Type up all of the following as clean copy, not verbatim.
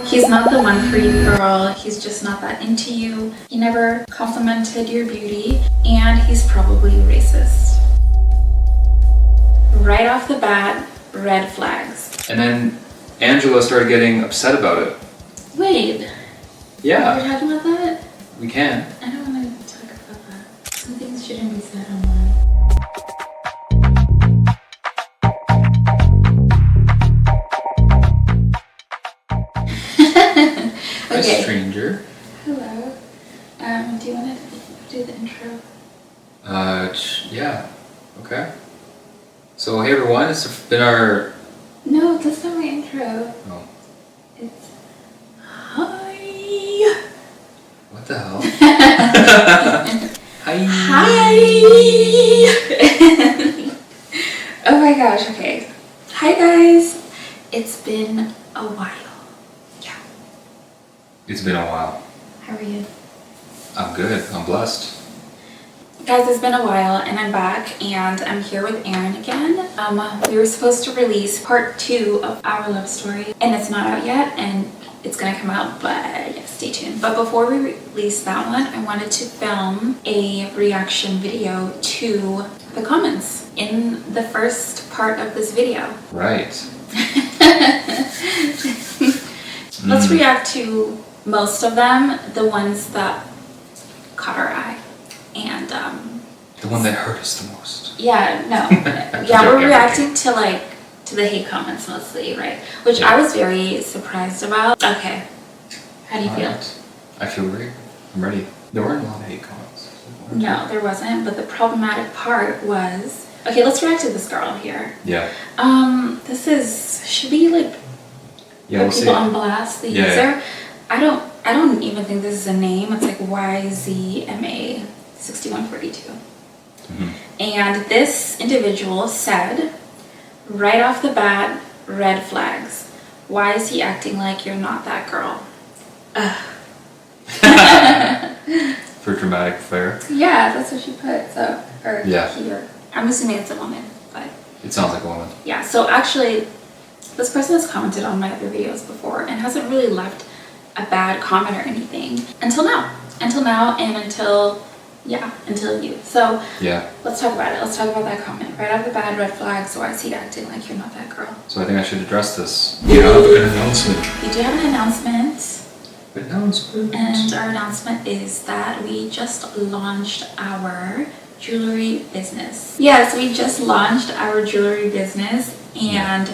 He's not the one for you, girl. He's just not that into you. He never complimented your beauty, and he's probably racist. Right off the bat, red flags. And then Angela started getting upset about it. Wait. Yeah. We're talking about that? We can. I don't want to talk about that. Some things shouldn't be said online. Okay. Hi, stranger. Hello. Do you want to do the intro? Yeah. Okay. So, hey everyone, it's been our... No, that's not my intro. Oh. It's... Hi! What the hell? Hi! Hi! Oh my gosh, okay. Hi guys. It's been a while. Yeah. It's been a while. How are you? I'm good. I'm blessed. Guys, it's been a while and I'm back and I'm here with Aaron again. We were supposed to release part 2 of our love story and it's not out yet and it's gonna come out, but yeah, stay tuned. But before we release that one, I wanted to film a reaction video to the comments in the first part of this video. Right. Let's react to most of them, the ones that caught our eye. And the one that hurt us the most. Yeah, no. Yeah, we're reacting to the hate comments mostly, right? Which I was very surprised about. Okay. How do you feel? Right. I feel great. I'm ready. There weren't a lot of hate comments. No, there wasn't, but the problematic part was... Okay, let's react to this girl here. Yeah. This is... Should we put people on blast, the user? Yeah. I don't even think this is a name. It's like YZMA 6142. Mm-hmm. And this individual said, right off the bat, red flags. Why is he acting like you're not that girl? Ugh. For dramatic flair? Yeah, that's what she put. So, or yeah. Here. I'm assuming it's a woman, but... It sounds like a woman. Yeah, so actually, this person has commented on my other videos before and hasn't really left a bad comment or anything until now and until you. So yeah, let's talk about it. Let's talk about that comment. Right off the bat, red flags. Why is he acting like you're not that girl? So I think I should address this. You have an announcement. We do have an announcement. And our announcement is that we just launched our jewelry business. Yes, we just launched our jewelry business and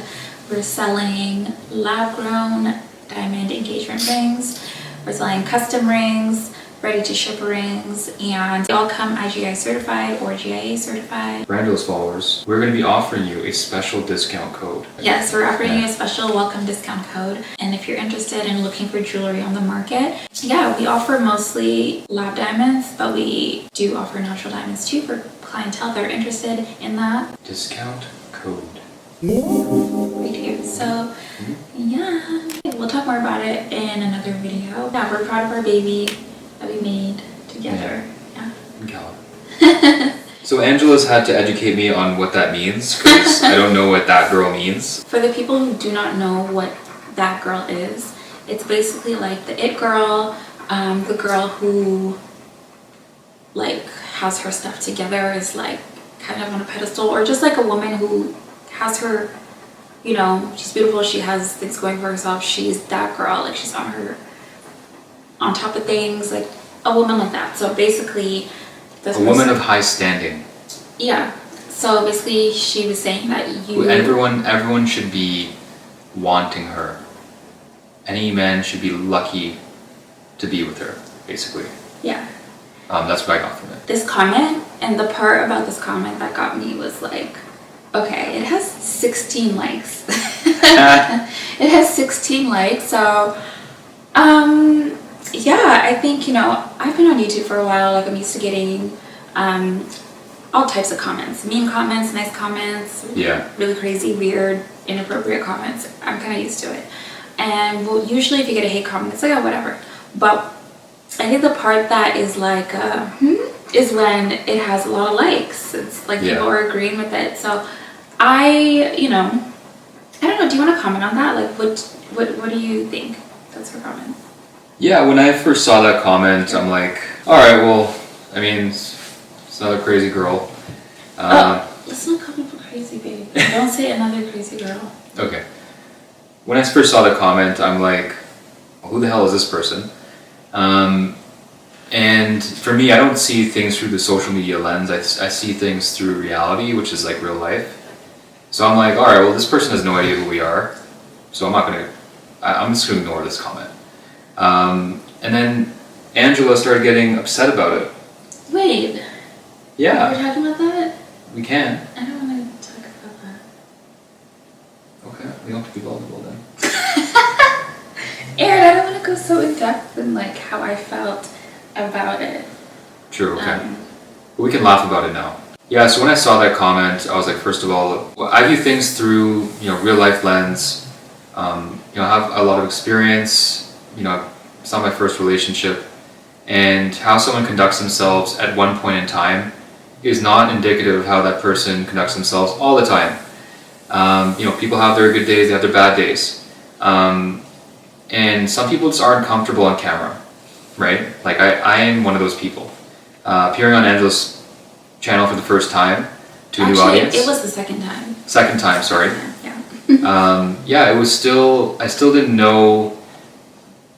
we're selling lab-grown diamond engagement rings. We're selling custom rings, ready-to-ship rings, and they all come IGI certified or GIA certified. For Angela's followers, we're going to be offering you a special discount code. Yes, we're offering you a special welcome discount code. And if you're interested in looking for jewelry on the market, yeah, we offer mostly lab diamonds, but we do offer natural diamonds too for clientele that are interested in that. Discount code. Right here. So, yeah. We'll talk more about it in another video. Yeah, we're proud of our baby that we made together. Yeah. So Angela's had to educate me on what that means because I don't know what that girl means. For the people who do not know what that girl is, it's basically like the it girl, the girl who has her stuff together, is kind of on a pedestal, or just like a woman who has her, she's beautiful, she has things going for herself, she's that girl, she's on top of things, like a woman like that. So basically a woman of high standing. Yeah. So basically she was saying that everyone should be wanting her. Any man should be lucky to be with her, basically. Yeah. That's what I got from it. This comment, and the part about this comment that got me was okay, it has 16 likes. It has 16 likes, so yeah, I think, I've been on YouTube for a while, I'm used to getting all types of comments. Mean comments, nice comments, really crazy, weird, inappropriate comments. I'm kind of used to it. And usually if you get a hate comment, it's oh, whatever. But I think the part that is is when it has a lot of likes. It's people are agreeing with it. So I don't know, do you want to comment on that? What do you think? That's her comment. Yeah, when I first saw that comment, I'm like, alright, well, I mean, it's another crazy girl. Let's not call people crazy, babe. Don't say another crazy girl. Okay. When I first saw the comment, I'm like, well, who the hell is this person? And for me, I don't see things through the social media lens. I see things through reality, which is like real life. So I'm like, alright, well, this person has no idea who we are. So I'm just going to ignore this comment. And then Angela started getting upset about it. Wait. Yeah. We're talking about that? We can. I don't want to talk about that. Okay, we don't have to be vulnerable then. Aaron, I don't want to go so in depth in like how I felt about it. True, okay. But we can laugh about it now. Yeah, so when I saw that comment, I was like, first of all, I view things through, real life lens. I have a lot of experience, it's not my first relationship, and how someone conducts themselves at one point in time is not indicative of how that person conducts themselves all the time. People have their good days, they have their bad days. And some people just aren't comfortable on camera, right? Like I am one of those people. Appearing on Angela's channel for the first time to a new audience. It was the second time. Second time, sorry. Yeah. It was I still didn't know,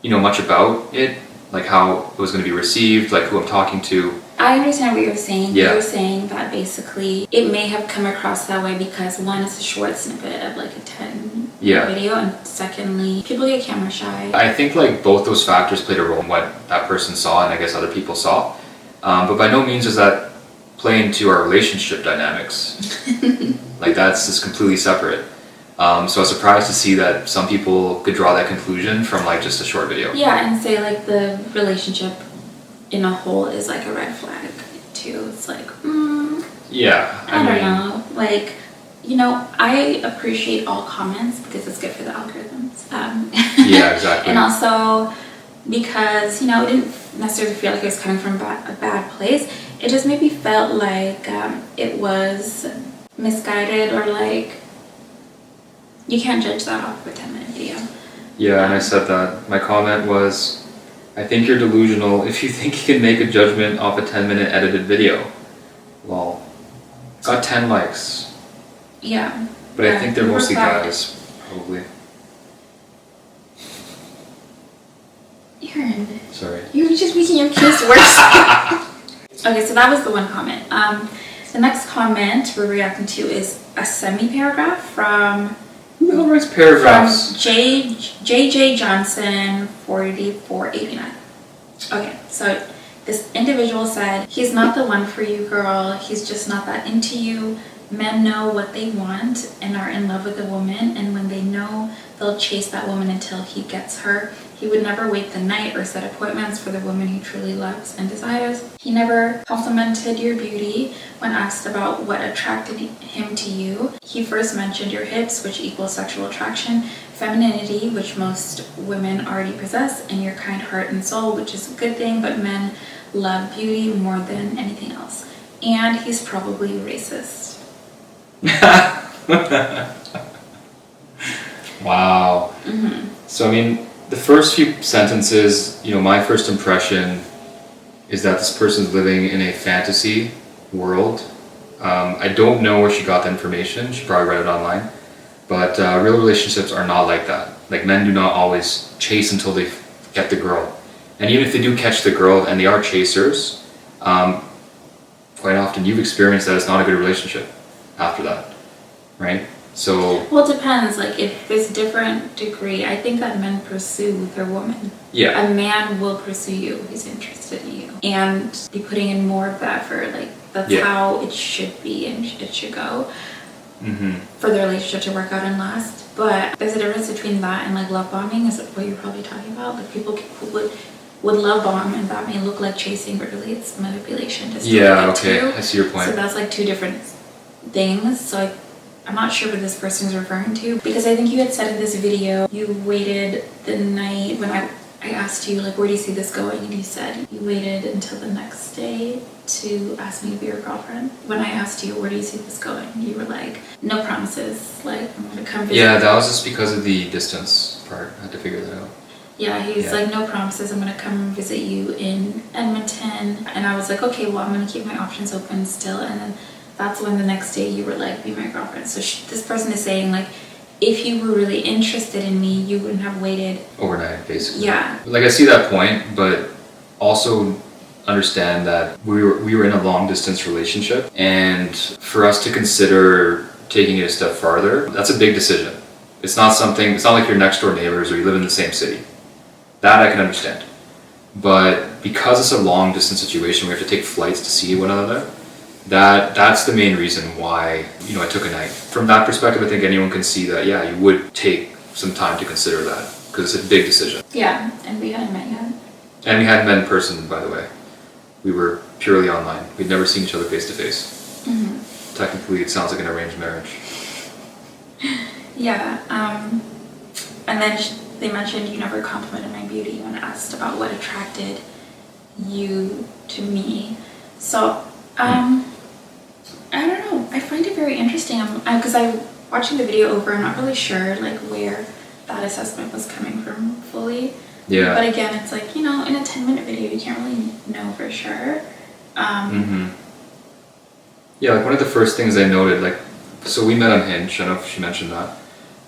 much about it, like how it was going to be received, like who I'm talking to. I understand what you're saying. Yeah. You're saying that basically it may have come across that way because one, it's a short snippet of like a 10 video, and secondly, people get camera shy. I think like both those factors played a role in what that person saw and I guess other people saw. But by no means does that play into our relationship dynamics. Like that's just completely separate. So I was surprised to see that some people could draw that conclusion from like just a short video. Yeah, and say like the relationship in a whole is like a red flag too. It's like, yeah, I don't know. Like, I appreciate all comments because it's good for the algorithms. Yeah, exactly. And also because, it didn't necessarily feel like it was coming from a bad place. It just maybe felt like it was misguided, or like you can't judge that off of a 10-minute video. Yeah, and I said that. My comment was, I think you're delusional if you think you can make a judgment off a 10-minute edited video. Well, got 10 likes. Yeah. But I think they're mostly guys, probably. Aaron. Sorry. You're just making your case worse. Okay, so that was the one comment. The next comment we're reacting to is a semi-paragraph from... Who the hell writes paragraphs? From JJ Johnson 4489. Okay, so this individual said, he's not the one for you, girl. He's just not that into you. Men know what they want and are in love with a woman, and when they know, they'll chase that woman until he gets her. He would never wait the night or set appointments for the woman he truly loves and desires. He never complimented your beauty when asked about what attracted him to you. He first mentioned your hips, which equals sexual attraction, femininity, which most women already possess, and your kind heart and soul, which is a good thing, but men love beauty more than anything else. And he's probably racist. Wow. Mm-hmm. So, I mean, the first few sentences, my first impression is that this person's living in a fantasy world. I don't know where she got the information. She probably read it online. But real relationships are not like that. Like, men do not always chase until they get the girl. And even if they do catch the girl and they are chasers, quite often you've experienced that it's not a good relationship after that, right? So, well, it depends. Like, if there's a different degree, I think that men pursue their woman. yeah. A man will pursue you. He's interested in you, and be putting in more of that effort. Like, that's how it should be and it should go for the relationship to work out and last. But there's a difference between that and like love bombing, is what you're probably talking about. Like, people would love bomb, and that may look like chasing, but really it's manipulation. I see your point. So that's like two different things. So I'm not sure what this person is referring to, because I think you had said in this video you waited the night when I asked you, like, where do you see this going, and you said you waited until the next day to ask me to be your girlfriend. When I asked you, where do you see this going, you were like, no promises, like, I'm gonna come visit. Yeah, that was just because of the distance part. I had to figure that out. Yeah, he's like, no promises, I'm gonna come visit you in Edmonton. And I was like, okay, well, I'm gonna keep my options open still. And then that's when the next day you were like, be my girlfriend. So this person is saying, like, if you were really interested in me, you wouldn't have waited overnight, basically. Yeah. Like, I see that point, but also understand that we were in a long distance relationship, and for us to consider taking it a step farther, that's a big decision. It's not like your next door neighbors or you live in the same city. That I can understand. But because it's a long distance situation, we have to take flights to see one another. That's the main reason why, I took a night. From that perspective, I think anyone can see that, yeah, you would take some time to consider that, because it's a big decision. Yeah, and we hadn't met yet. And we hadn't met in person, by the way. We were purely online. We'd never seen each other face to face. Technically, it sounds like an arranged marriage. Yeah, and then they mentioned you never complimented my beauty when asked about what attracted you to me. So, I don't know. I find it very interesting because I'm watching the video over. I'm not really sure like where that assessment was coming from fully. Yeah. But again, it's like, in a 10-minute video, you can't really know for sure. Yeah, like one of the first things I noted, like, so we met on Hinge. I don't know if she mentioned that.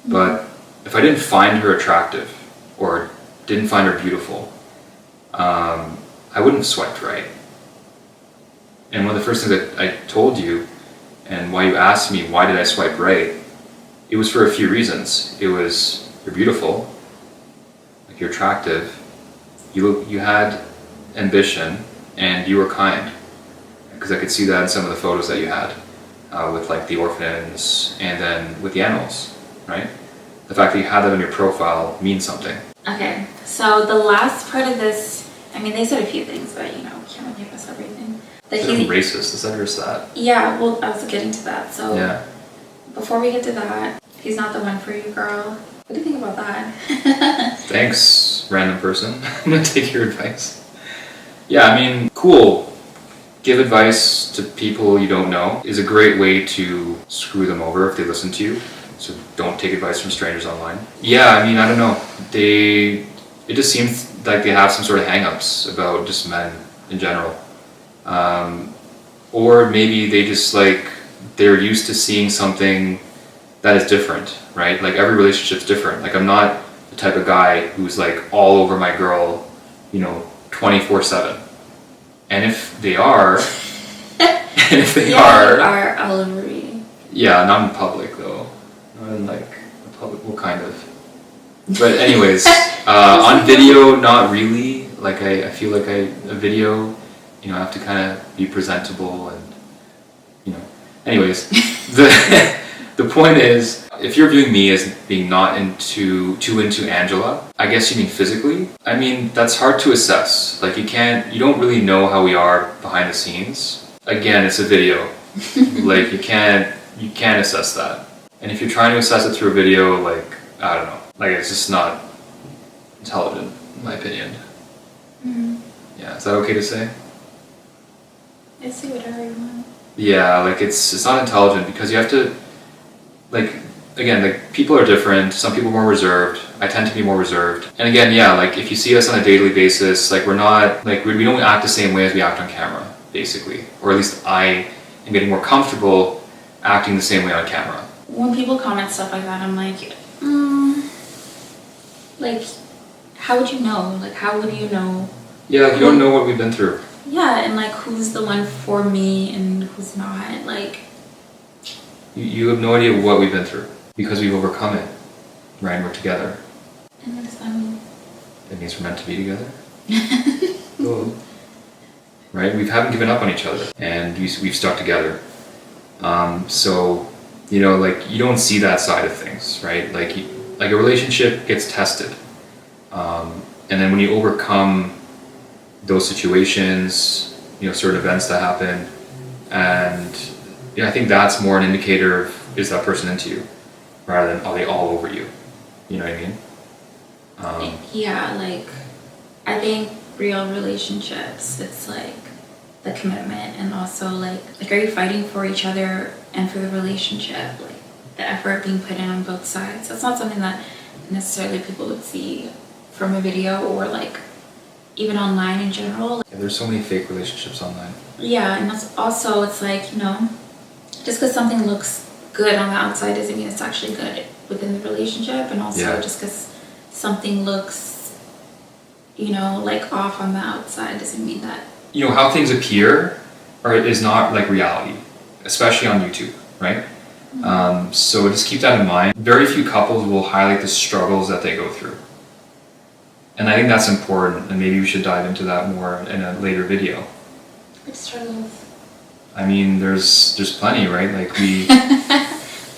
But if I didn't find her attractive or didn't find her beautiful, I wouldn't have swiped right. And one of the first things that I told you, and why you asked me why did I swipe right, it was for a few reasons. It was, you're beautiful, like you're attractive, you had ambition, and you were kind. Because I could see that in some of the photos that you had with like the orphans and then with the animals, right? The fact that you had that on your profile means something. Okay, so the last part of this, I mean, they said a few things, but can't really give us everything. That he's racist, is that or is that? Yeah, well, I was getting to that. So yeah. Before we get to that, he's not the one for you, girl. What do you think about that? Thanks, random person. I'm gonna take your advice. Yeah, I mean, cool. Give advice to people you don't know is a great way to screw them over if they listen to you. So don't take advice from strangers online. Yeah, I mean, I don't know. It just seems like they have some sort of hang-ups about just men in general. Or maybe they just they're used to seeing something that is different, right? Like every relationship's different. Like I'm not the type of guy who's like all over my girl, 24/7. And if they are, are all over me. Yeah, not in public though. Not in like a public, well, kind of. But anyways, on video, not really. Like I feel like a video, I have to kind of be presentable and, Anyways, the point is, if you're viewing me as being not too into Angela, I guess you mean physically. I mean, that's hard to assess. Like you don't really know how we are behind the scenes. Again, it's a video. Like you can't assess that. And if you're trying to assess it through a video, like, I don't know. Like it's just not intelligent, in my opinion. Yeah, is that okay to say? I say whatever you want. Yeah, like it's not intelligent because you have to, again, people are different. Some people are more reserved. I tend to be more reserved. And again, yeah, like if you see us on a daily basis, like we're not, we don't act the same way as we act on camera, basically. Or at least I am getting more comfortable acting the same way on camera. When people comment stuff like that, I'm like, how would you know? Like, how would you know? Yeah, you don't know what we've been through. Yeah, and who's the one for me and who's not, You have no idea what we've been through because we've overcome it, right? And we're together. And what does that mean? It means we're meant to be together. Cool. Right? We haven't given up on each other and we've stuck together. So, you don't see that side of things, right? Like a relationship gets tested. And then when you overcome those situations, certain events that happen, and I think that's more an indicator of is that person into you, rather than are they all over you? You know what I mean? Yeah, I think real relationships, it's the commitment and also are you fighting for each other and for the relationship, the effort being put in on both sides. That's not something that necessarily people would see from a video or like even online in general. Yeah, there's so many fake relationships online. Yeah, and that's also, it's like, you know, just because something looks good on the outside doesn't mean it's actually good within the relationship. And also just because something looks, you know, like off on the outside doesn't mean that. You know, how things appear is not like reality, especially on YouTube, right? So just keep that in mind. Very few couples will highlight the struggles that they go through. And I think that's important, and maybe we should dive into that more in a later video. What struggles? I mean, there's plenty, right? Like we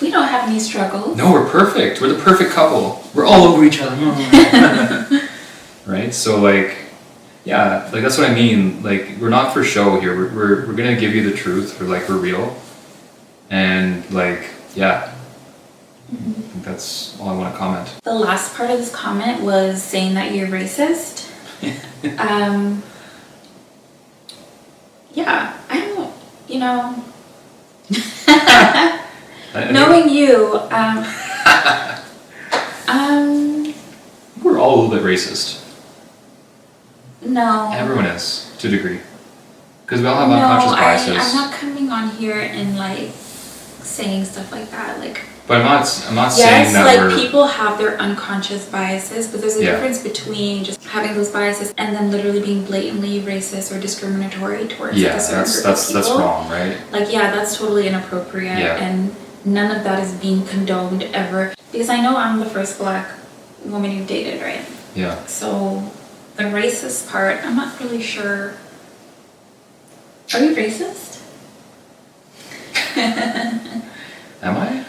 don't have any struggles. No, we're perfect. We're the perfect couple. We're all over each other. Right? So like, yeah, like that's what I mean. Like, we're not for show here. We're gonna give you the truth. We're real. And like, yeah. I think that's all I want to comment. The last part of this comment was saying that you're racist. Yeah, I don't, you know, knowing you, we're all a little bit racist. No. Everyone is, to a degree. Because we all have unconscious biases. I'm not coming on here and like saying stuff like that, like. But I'm not saying that yes, like people have their unconscious biases, but there's a difference between just having those biases and then literally being blatantly racist or discriminatory towards like a certain group of people. That's wrong, right? Like, yeah, that's totally inappropriate, and none of that is being condoned ever. Because I know I'm the first Black woman you've dated, right? Yeah. So the racist part, I'm not really sure. Are you racist? Am I?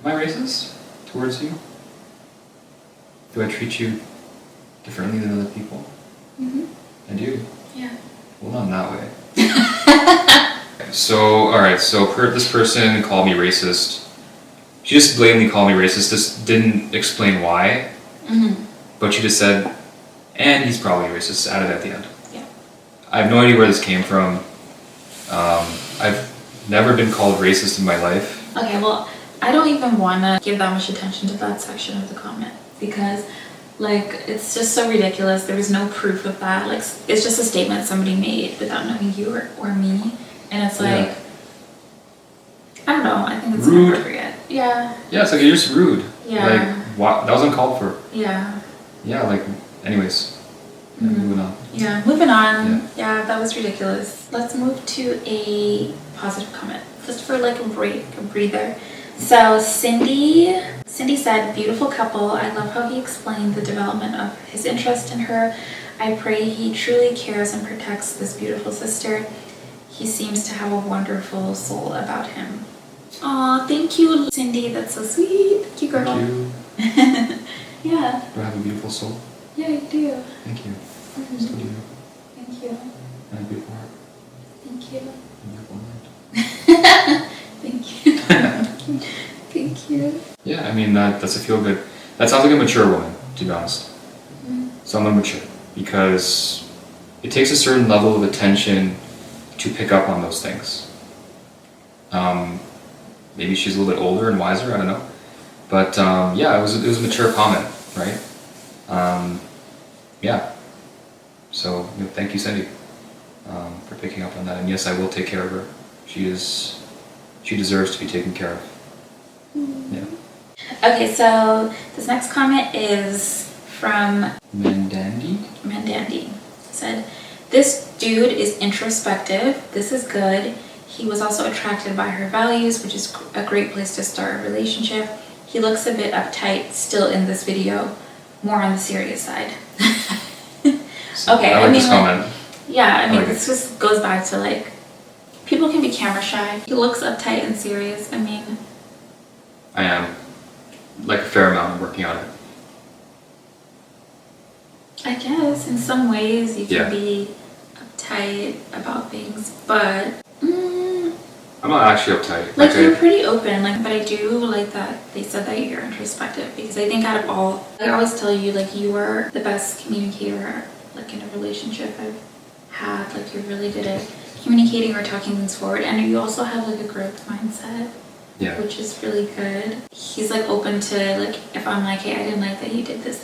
Am I racist towards you? Do I treat you differently than other people? I do. Yeah. Well, not in that way. So, alright, so this person called me racist. She just blatantly called me racist, just didn't explain why. But she just said, and he's probably racist, added at the end. Yeah. I have no idea where this came from. I've never been called racist in my life. Okay, well, I don't even want to give that much attention to that section of the comment because, like, it's just so ridiculous. There's no proof of that. Like, it's just a statement somebody made without knowing you or me. And it's like, I don't know. I think it's rude. Inappropriate. Yeah. Yeah, it's like you're just rude. Yeah. Like, what? That was uncalled for. Yeah. Yeah, like, anyways. Yeah, moving on. Yeah, moving on. Yeah, that was ridiculous. Let's move to a positive comment. Just for like a breather. So Cindy said, beautiful couple. I love how he explained the development of his interest in her. I pray he truly cares and protects this beautiful sister. He seems to have a wonderful soul about him. Aw, thank you, Cindy. That's so sweet. Thank you, girl. Thank you. Yeah. Do I have a beautiful soul? Yeah, you do. Thank you. So do you. Thank you. And a beautiful heart. Thank you. And a beautiful mind. Thank you. Thank you. Yeah, I mean, that's a feel good. That sounds like a mature woman, to be honest. Someone mature. Because it takes a certain level of attention to pick up on those things. Maybe she's a little bit older and wiser, I don't know. But yeah, it was a mature comment, right? Yeah. So thank you, Cindy, for picking up on that. And yes, I will take care of her. She deserves to be taken care of. Yeah. Okay, so this next comment is from Mandandy. Said, this dude is introspective. This is good. He was also attracted by her values, which is a great place to start a relationship. He looks a bit uptight still in this video, more on the serious side. Okay, I like this comment. Yeah, I mean, this just goes back to like, people can be camera shy. He looks uptight and serious. I mean, I am. Like a fair amount. I'm working on it. I guess in some ways you can be uptight about things, but I'm not actually uptight. Like you're pretty open, like, but I do like that they said that you're introspective because I think out of all, I always tell you like you are the best communicator like in a relationship I've had. Like you're really good at communicating or talking things forward, and you also have like a growth mindset. Yeah. Which is really good. He's like open to like, if I'm like, hey, I didn't like that you did this,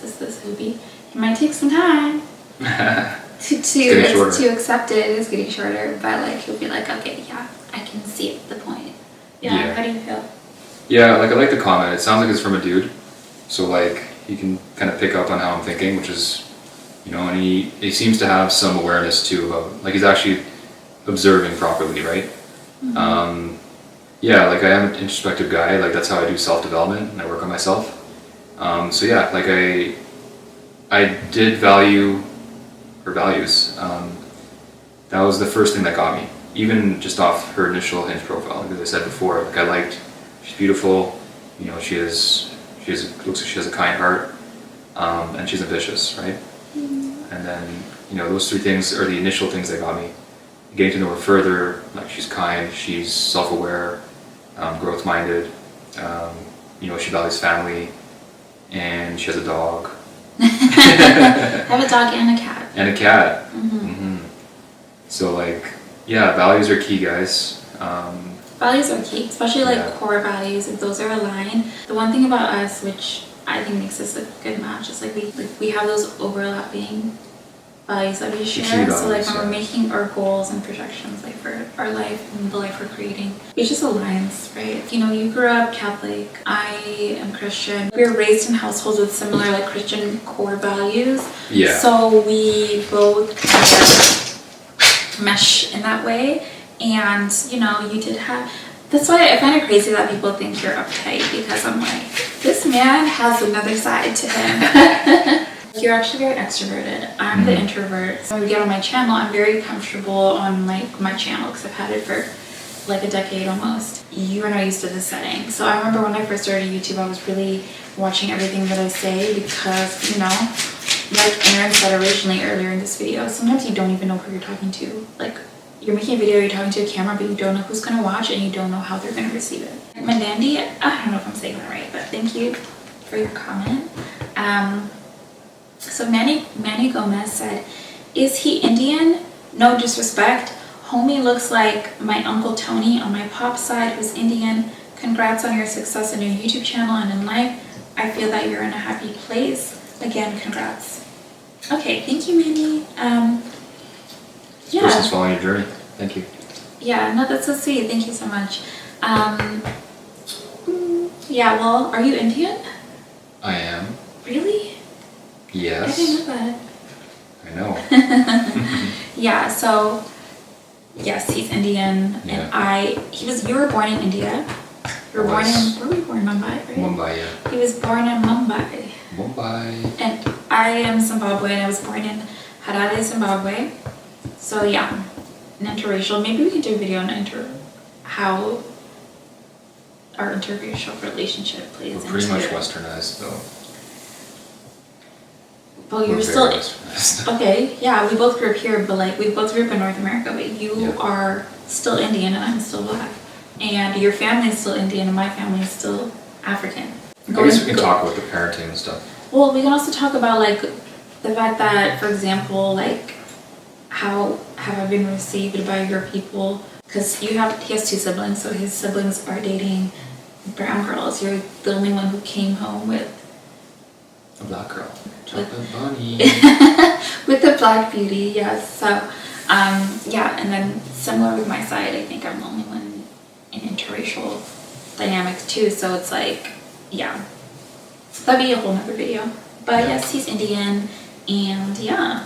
he might take some time to accept it. It's getting shorter, but like he'll be like, okay, yeah, I can see the point. Yeah. How do you feel? Yeah, like I like the comment. It sounds like it's from a dude, so like he can kind of pick up on how I'm thinking, which is, you know, and he seems to have some awareness too about, like, he's actually observing properly, right? Mm-hmm. Yeah, like I am an introspective guy. Like that's how I do self-development and I work on myself. So yeah, like I did value her values. That was the first thing that got me, even just off her initial Hinge profile. Like as I said before, like I liked, she's beautiful. You know, looks like she has a kind heart, and she's ambitious, right? Mm-hmm. And then, you know, those three things are the initial things that got me. Getting to know her further, like she's kind, she's self-aware, growth-minded, you know, she values family, and she has a dog. I have a dog and a cat. And a cat. Mm-hmm. Mm-hmm. So like, yeah, values are key, guys. Values are key, especially like core values. If those are aligned, the one thing about us, which I think makes us a good match, is like we have those overlapping values that we share. So like when we're making our goals and projections, like for our life and the life we're creating, it just aligns, right? You know, you grew up Catholic, I am Christian. We were raised in households with similar like Christian core values. Yeah. So we both kind of mesh in that way. And you know, you did have. That's why I find it crazy that people think you're uptight, because I'm like, this man has another side to him. You're actually very extroverted. I'm the introvert. So when we get on my channel, I'm very comfortable on like my channel because I've had it for like a decade almost. You are not used to this setting. So I remember when I first started YouTube, I was really watching everything that I say because, you know, like Aaron said originally earlier in this video, sometimes you don't even know who you're talking to. Like you're making a video, you're talking to a camera, but you don't know who's going to watch and you don't know how they're going to receive it. Mandandi, I don't know if I'm saying that right, but thank you for your comment. So Manny Gomez said, is he Indian? No disrespect. Homie looks like my Uncle Tony on my pop side who's Indian. Congrats on your success in your YouTube channel and in life. I feel that you're in a happy place. Again, congrats. Okay, thank you, Manny. Yeah. Person's following your journey. Thank you. Yeah, no, that's so sweet. Thank you so much. Yeah, well, are you Indian? I am. Really? Yes. I didn't know that. I know. Yeah, so yes, he's Indian, and you were born in India. You were born in, where were you born? Mumbai, right? Mumbai, yeah. He was born in Mumbai. Mumbai. And I am Zimbabwe, and I was born in Harare, Zimbabwe. So yeah, an interracial. Maybe we could do a video on how our interracial relationship plays into it. Pretty much westernized, though. Well, you're still okay. Yeah, we both grew up here, but like we both grew up in North America. But you are still Indian, and I'm still Black, and your family is still Indian, and my family is still African. I guess we can talk about the parenting and stuff. Well, we can also talk about like the fact that, for example, like how have I been received by your people? Because he has two siblings, so his siblings are dating brown girls. You're the only one who came home with a Black girl. Chocolate bunny. With the Black beauty, yes. So, yeah, and then similar with my side, I think I'm the only one in interracial dynamics too. So it's like, yeah, that'd be a whole nother video. But yes, he's Indian, and yeah.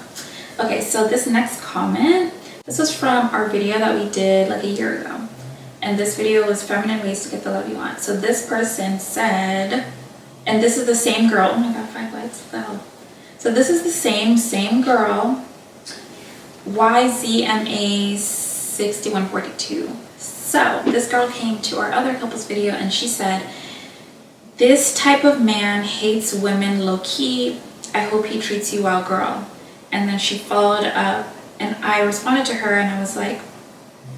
Okay, so this next comment, this was from our video that we did like a year ago. And this video was feminine ways to get the love you want. So this person said, and this is the same girl. Oh my God, 5 likes. What the hell? So this is the same girl. YZMA6142. So this girl came to our other couples video and she said, this type of man hates women low key. I hope he treats you well, girl. And then she followed up and I responded to her and I was like,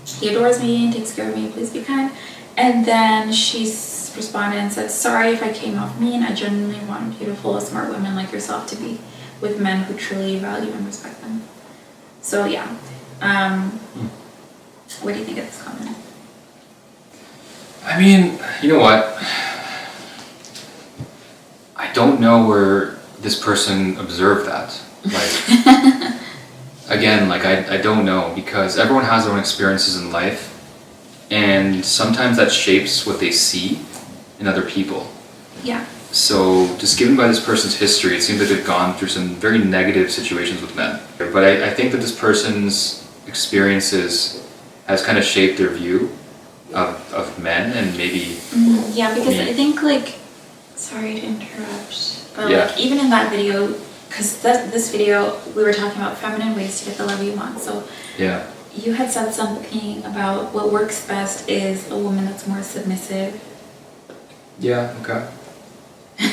he adores me and takes care of me. Please be kind. And then she responded and said, sorry if I came off mean. I genuinely want beautiful, smart women like yourself to be with men who truly value and respect them. So yeah. What do you think of this comment? I mean, you know what? I don't know where this person observed that. Like, again, like I don't know, because everyone has their own experiences in life, and sometimes that shapes what they see in other people. Yeah. So just given by this person's history, it seems like they've gone through some very negative situations with men. But I think that this person's experiences has kind of shaped their view of men, and maybe... Yeah, because I think, like, sorry to interrupt, but yeah. like even in that video, because this video, we were talking about feminine ways to get the love you want. So yeah, you had said something about what works best is a woman that's more submissive. Yeah, okay. Do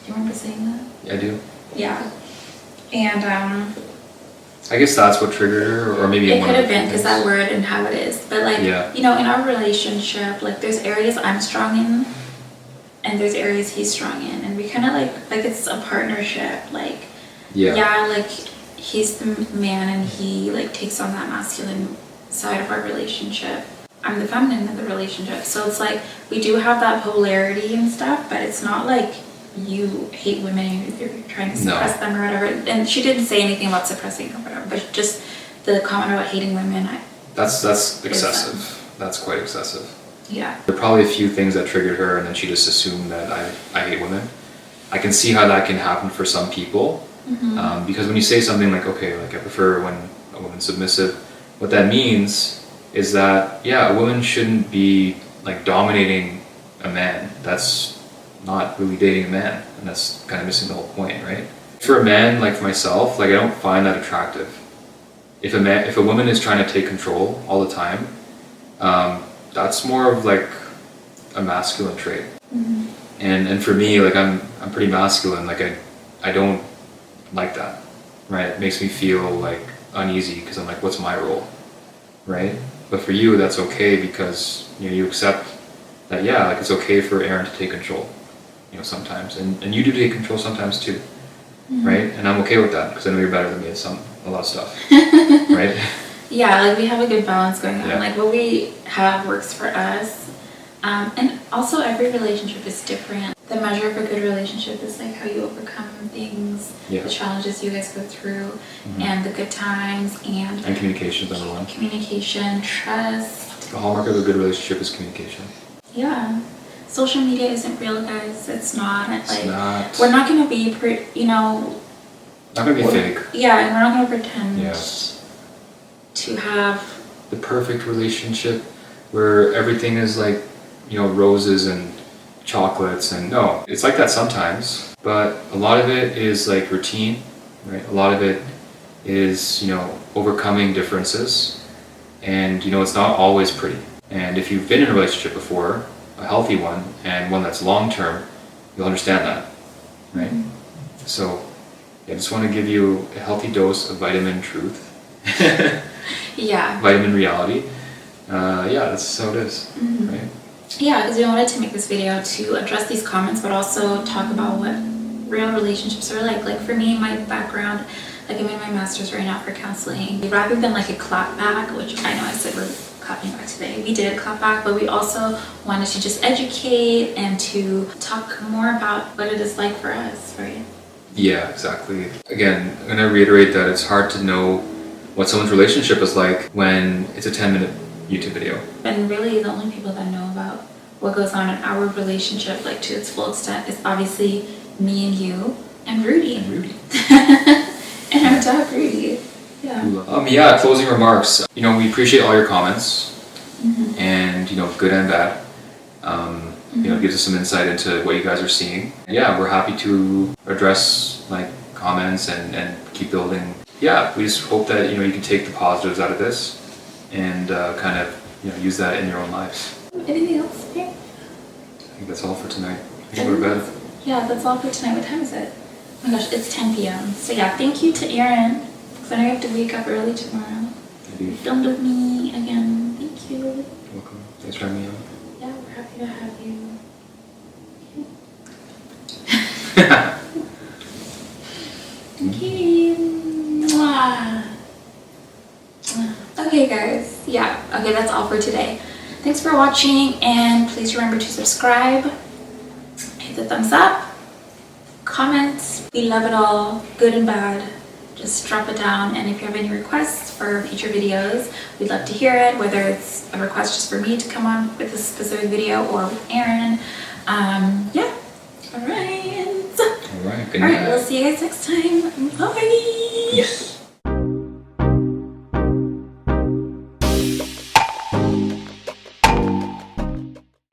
you remember saying that? Yeah, I do. Yeah. And I guess that's what triggered her, or maybe it could have been because that word and how it is. But like, yeah. you know, in our relationship, like there's areas I'm strong in and there's areas he's strong in, and we kind of like it's a partnership. Like, yeah, like he's the man and he like takes on that masculine side of our relationship. I'm the feminine in the relationship. So it's like we do have that polarity and stuff, but it's not like you hate women and you're trying to suppress them or whatever. And she didn't say anything about suppressing or whatever, but just the comment about hating women. That's excessive. That's quite excessive. Yeah. There are probably a few things that triggered her, and then she just assumed that I hate women. I can see how that can happen for some people, because when you say something like, okay, like I prefer when a woman's submissive, what that means is that, yeah, a woman shouldn't be like dominating a man. That's not really dating a man, and that's kind of missing the whole point, right? For a man, like for myself, like I don't find that attractive. If a woman is trying to take control all the time, that's more of like a masculine trait. And for me, like I'm pretty masculine. Like I don't like that, right? It makes me feel like uneasy because I'm like, what's my role, right? But for you, that's okay because you accept that, yeah, like it's okay for Aaron to take control, sometimes, and you do take control sometimes too, right? And I'm okay with that because I know you're better than me at a lot of stuff, right? Yeah, like we have a good balance going on. Yeah. Like what we have works for us, and also every relationship is different. The measure of a good relationship is like how you overcome things, the challenges you guys go through, and the good times, and communication is number one. Communication, trust. The hallmark of a good relationship is communication. Yeah. Social media isn't real, guys. It's not. It's not. We're not going to be, not going to be fake. Yeah, and we're not going to pretend to have the perfect relationship where everything is like, roses and chocolates, and no, it's like that sometimes, but a lot of it is like routine, right? A lot of it is, overcoming differences, and it's not always pretty. And if you've been in a relationship before, a healthy one, and one that's long-term, you'll understand that, right? So I just want to give you a healthy dose of vitamin truth. Yeah. Vitamin reality. That's how it is, right? Yeah, because we wanted to make this video to address these comments, but also talk about what real relationships are like. Like for me, my background, like I'm in my master's right now for counseling. Rather than like a clap back, which I know I said we're clapping back today, we did clap back, but we also wanted to just educate and to talk more about what it is like for us, right? Yeah, exactly. Again, I'm going to reiterate that it's hard to know what someone's relationship is like when it's a 10-minute YouTube video. And really the only people that know about what goes on in our relationship, like to its full extent, is obviously me and you and Rudy. And our dog Rudy. Yeah. Closing remarks. We appreciate all your comments, and good and bad. It gives us some insight into what you guys are seeing. Yeah, we're happy to address like comments and keep building. Yeah, we just hope that you can take the positives out of this and kind of use that in your own lives. Anything else? Okay. I think that's all for tonight. I think we're to bed. Yeah, that's all for tonight. What time is it? Oh my gosh, it's 10 p.m. So yeah, thank you to Aaron, because I know you have to wake up early tomorrow. You filmed with me again. Thank you. You're welcome. Thanks for having me on. Yeah, we're happy to have you. Okay. Mwah. Okay, guys. Yeah. Okay, that's all for today. Thanks for watching, and please remember to subscribe, hit the thumbs up, comments. We love it all, good and bad. Just drop it down, and if you have any requests for future videos, we'd love to hear it, whether it's a request just for me to come on with a specific video or with Aaron. Yeah. All right. All right. Good All night. right. We'll see you guys next time. Bye.